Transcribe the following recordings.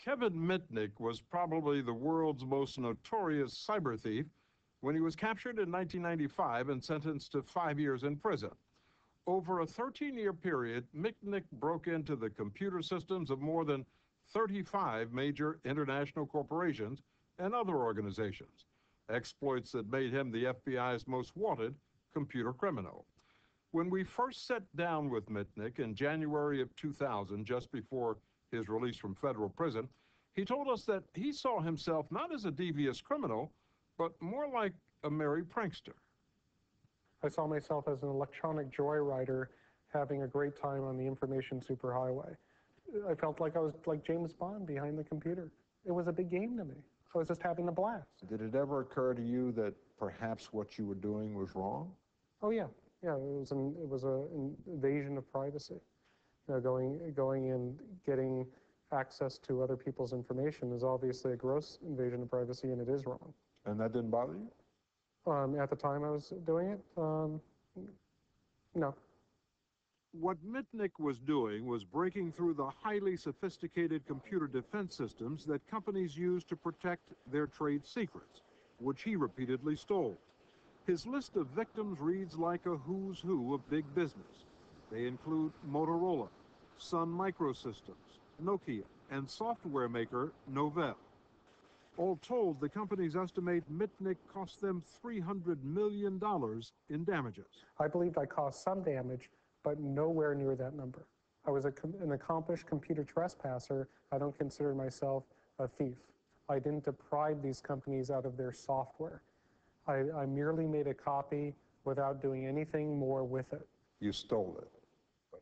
Kevin Mitnick was probably the world's most notorious cyber thief when he was captured in 1995 and sentenced to 5 years in prison. Over a 13-year period, Mitnick broke into the computer systems of more than 35 major international corporations and other organizations, exploits that made him the FBI's most wanted computer criminal. When we first sat down with Mitnick in January of 2000, just before his release from federal prison, he told us that he saw himself not as a devious criminal, but more like a merry prankster. I saw myself as an electronic joyrider having a great time on the information superhighway. I felt like I was like James Bond behind the computer. It was a big game to me. I was just having a blast. Did it ever occur to you that perhaps what you were doing was wrong? Oh yeah, yeah. It was an invasion of privacy. You know, going and getting access to other people's information is obviously a gross invasion of privacy, and it is wrong. And that didn't bother you? At the time I was doing it, no. What Mitnick was doing was breaking through the highly sophisticated computer defense systems that companies use to protect their trade secrets, which he repeatedly stole. His list of victims reads like a who's who of big business. They include Motorola, Sun Microsystems, Nokia, and software maker Novell. All told, the companies estimate Mitnick cost them $300 million in damages. I believed I caused some damage, but nowhere near that number. I was an accomplished computer trespasser. I don't consider myself a thief. I didn't deprive these companies out of their software. I merely made a copy without doing anything more with it. You stole it.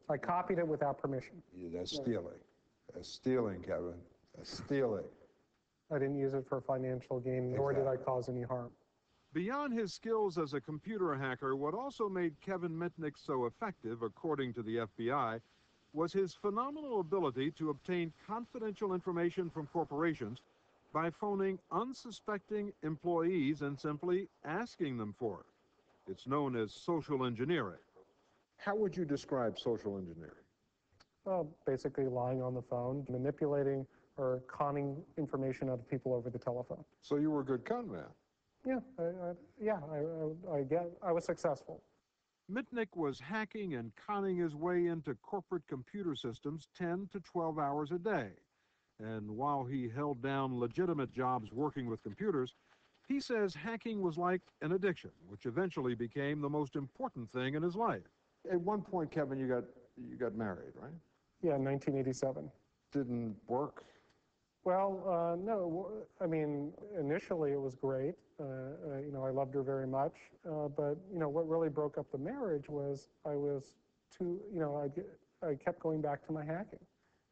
I copied it without permission. That's stealing. That's stealing, Kevin. That's stealing. I didn't use it for financial gain, nor did I cause any harm. Beyond his skills as a computer hacker, what also made Kevin Mitnick so effective, according to the FBI, was his phenomenal ability to obtain confidential information from corporations by phoning unsuspecting employees and simply asking them for it. It's known as social engineering. How would you describe social engineering? Well, basically lying on the phone, manipulating or conning information out of people over the telephone. So you were a good con man? Yeah, I was successful. Mitnick was hacking and conning his way into corporate computer systems 10 to 12 hours a day. And while he held down legitimate jobs working with computers, he says hacking was like an addiction, which eventually became the most important thing in his life. At one point, Kevin, you got married, right? Yeah, in 1987. Didn't work? Well, no. I mean, initially it was great. You know, I loved her very much. But you know, what really broke up the marriage was I kept going back to my hacking,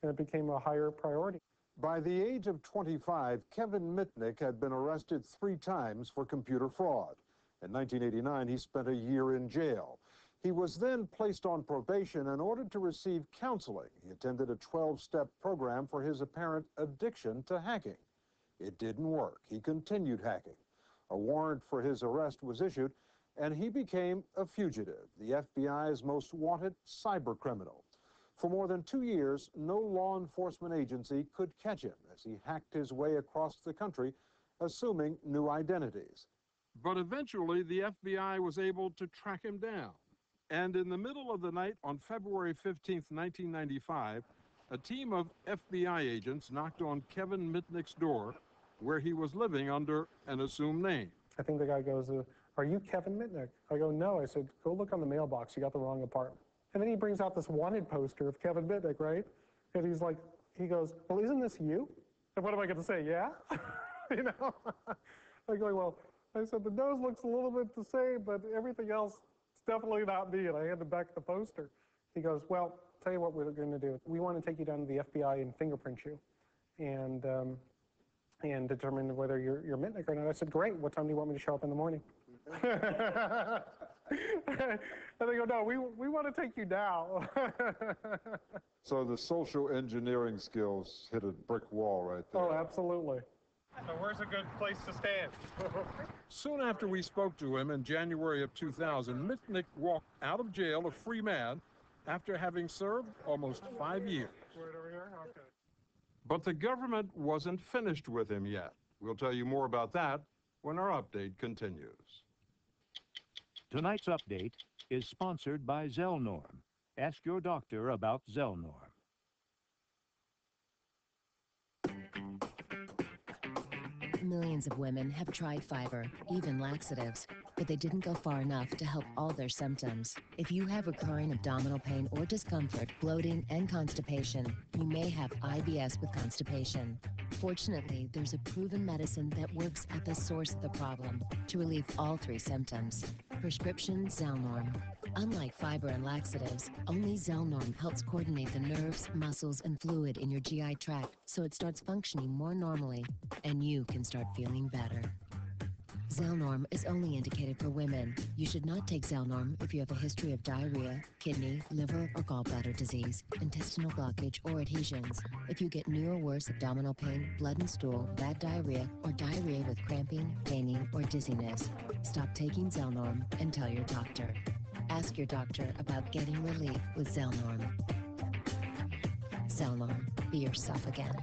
and it became a higher priority. By the age of 25, Kevin Mitnick had been arrested 3 times for computer fraud. In 1989, he spent a year in jail. He was then placed on probation and ordered to receive counseling. He attended a 12-step program for his apparent addiction to hacking. It didn't work. He continued hacking. A warrant for his arrest was issued, and he became a fugitive, the FBI's most wanted cyber criminal. For more than 2 years, no law enforcement agency could catch him as he hacked his way across the country, assuming new identities. But eventually, the FBI was able to track him down. And in the middle of the night on February 15th, 1995, a team of FBI agents knocked on Kevin Mitnick's door, where he was living under an assumed name. I think the guy goes, "Are you Kevin Mitnick?" I go, "No." I said, "Go look on the mailbox. You got the wrong apartment." And then he brings out this wanted poster of Kevin Mitnick, right? And he's like, he goes, "Well, isn't this you?" And what am I going to say? Yeah? You know? I'm going, well, I said, the nose looks a little bit the same, but everything else, it's definitely not me. And I handed back the poster. He goes, "Well, tell you what we're going to do. We want to take you down to the FBI and fingerprint you and determine whether you're Mitnick or not." I said, "Great. What time do you want me to show up in the morning?" And they go, "No, we want to take you now." So the social engineering skills hit a brick wall right there. Oh, absolutely. So where's a good place to stand? Soon after we spoke to him in January of 2000, Mitnick walked out of jail a free man after having served almost 5 years. Right over here? Okay. But the government wasn't finished with him yet. We'll tell you more about that when our update continues. Tonight's update is sponsored by Zelnorm. Ask your doctor about Zelnorm. Millions of women have tried fiber, even laxatives, but they didn't go far enough to help all their symptoms. If you have recurring abdominal pain or discomfort, bloating, and constipation, you may have IBS with constipation. Fortunately, there's a proven medicine that works at the source of the problem to relieve all three symptoms. Prescription Zelnorm. Unlike fiber and laxatives, only Zelnorm helps coordinate the nerves, muscles, and fluid in your GI tract so it starts functioning more normally, and you can start feeling better. Zelnorm is only indicated for women. You should not take Zelnorm if you have a history of diarrhea, kidney, liver, or gallbladder disease, intestinal blockage, or adhesions. If you get new or worse abdominal pain, blood and stool, bad diarrhea, or diarrhea with cramping, painting, or dizziness, stop taking Zelnorm and tell your doctor. Ask your doctor about getting relief with Zelnorm. Zelnorm, be yourself again.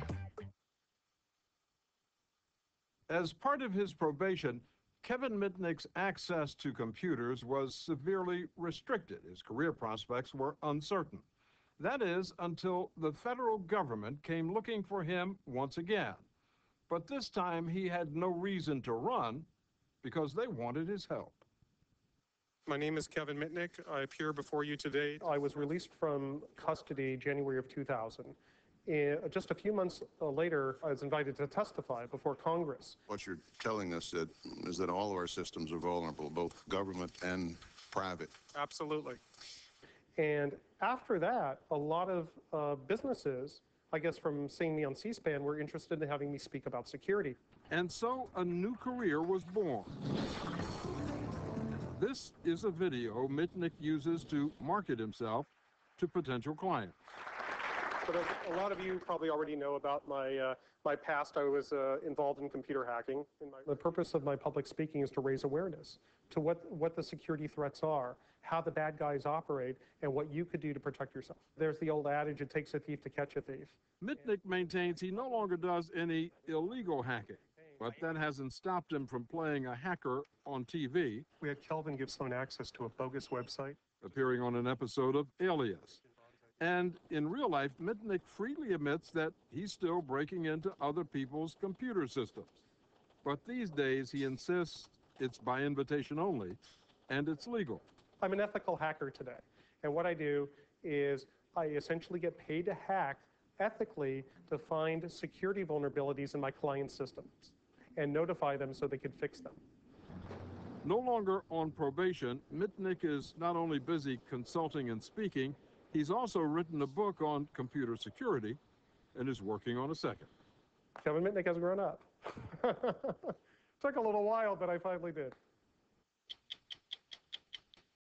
As part of his probation, Kevin Mitnick's access to computers was severely restricted. His career prospects were uncertain. That is, until the federal government came looking for him once again. But this time he had no reason to run because they wanted his help. My name is Kevin Mitnick. I appear before you today. I was released from custody January of 2000. Just a few months later, I was invited to testify before Congress. What you're telling us is that all of our systems are vulnerable, both government and private. Absolutely. And after that, a lot of businesses, I guess from seeing me on C-SPAN, were interested in having me speak about security. And so a new career was born. This is a video Mitnick uses to market himself to potential clients. But a lot of you probably already know about my past. I was involved in computer hacking. The purpose of my public speaking is to raise awareness to what the security threats are, how the bad guys operate, and what you could do to protect yourself. There's the old adage, it takes a thief to catch a thief. Mitnick maintains he no longer does any illegal hacking, but that hasn't stopped him from playing a hacker on TV. We had Kelvin give someone access to a bogus website. Appearing on an episode of Alias. And in real life, Mitnick freely admits that he's still breaking into other people's computer systems. But these days, he insists it's by invitation only, and it's legal. I'm an ethical hacker today. And what I do is I essentially get paid to hack ethically to find security vulnerabilities in my client's systems and notify them so they can fix them. No longer on probation, Mitnick is not only busy consulting and speaking, he's also written a book on computer security and is working on a second. Kevin Mitnick has grown up. Took a little while, but I finally did.